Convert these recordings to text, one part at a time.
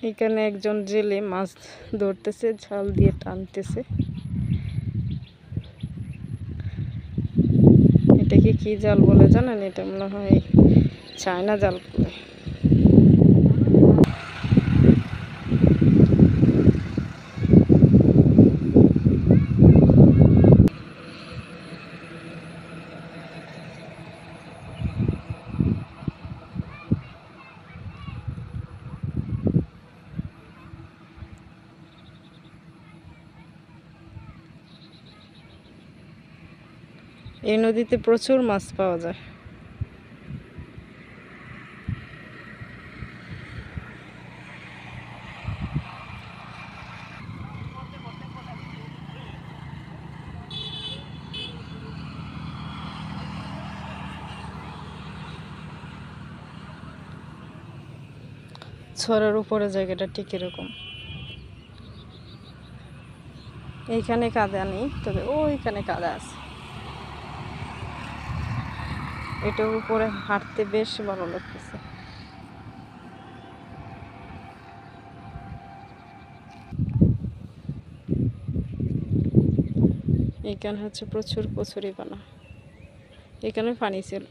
এখানে একজন জেলে মাছ ধরতেছে, জাল দিয়ে টানতেছে। এটাকে কি জাল বলে জানেন? এটা মনে হয় চায়না জাল বলে। এই নদীতে প্রচুর মাছ পাওয়া যায়। ছড়ার উপরে জায়গাটা ঠিক এরকম। এইখানে কাদা নেই, তবে ওইখানে কাদা আছে। এটার উপরে হাঁটতে বেশ ভালো লাগতেছে। এখানে হচ্ছে প্রচুর কচুরিপানা। এখানে পানি ছিল।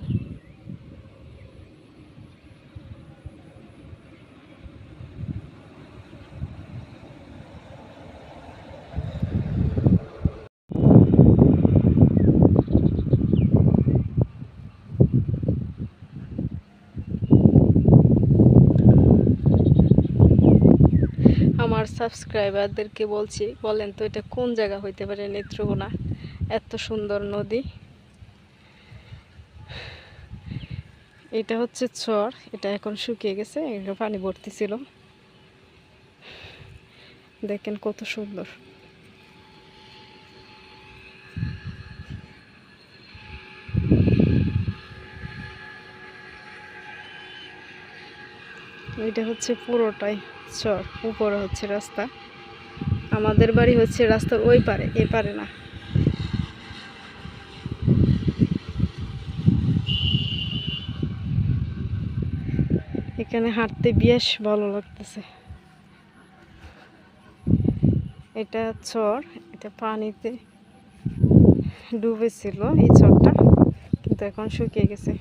আমার সাবস্ক্রাইবারদেরকে বলছি, বলেন তো এটা কোন জায়গা হইতে পারে? নেত্রকোনা, এত সুন্দর নদী। এটা হচ্ছে চর, এটা এখন শুকিয়ে গেছে, এটা পানি ভর্তি ছিল। দেখেন কত সুন্দর। এটা হচ্ছে পুরোটাই চর, উপরে হচ্ছে রাস্তা। আমাদের বাড়ি হচ্ছে রাস্তার ওই পারে, এ পারে না। এখানে হাঁটতে বেশ ভালো লাগতেছে। এটা চর, এটা পানিতে ডুবেছিল এই চরটা, কিন্তু এখন শুকিয়ে গেছে।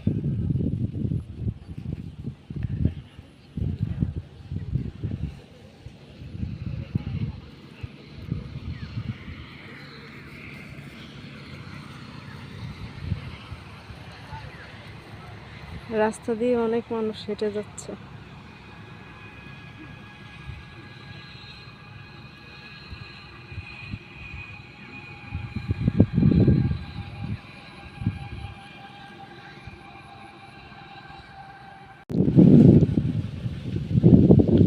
রাস্তা দিয়ে অনেক মানুষ হেঁটে যাচ্ছে।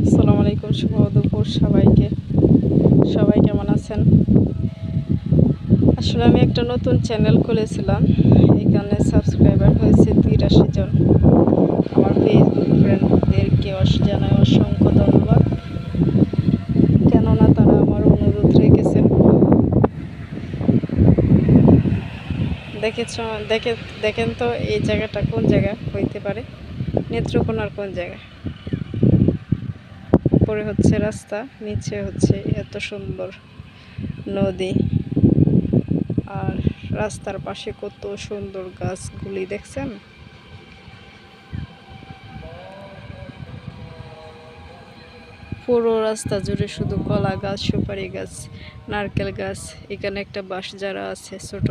আসসালামু আলাইকুম, শুভ দুপুর সবাইকে। সবাই কেমন আছেন? আসলে আমি একটা নতুন চ্যানেল খুলেছিলাম, এখানে সাবস্ক্রাইবার হয়েছে 83 জন। আমার ফেসবুক ফ্রেন্ডদেরকে জানাই অসংখ্য ধন্যবাদ, কেননা তারা আমার অনুরোধ রেখেছেন। দেখেন তো এই জায়গাটা কোন জায়গা হইতে পারে? নেত্রকোনার কোন জায়গা? উপরে হচ্ছে রাস্তা, নিচে হচ্ছে এত সুন্দর নদী, আর রাস্তার পাশে কত সুন্দর গাছগুলি দেখছেন? পুরো রাস্তা জুড়ে শুধু কলা গাছ, সুপারি গাছ, নারকেল গাছ। এখানে একটা বাঁশ যারা আছে ছোট।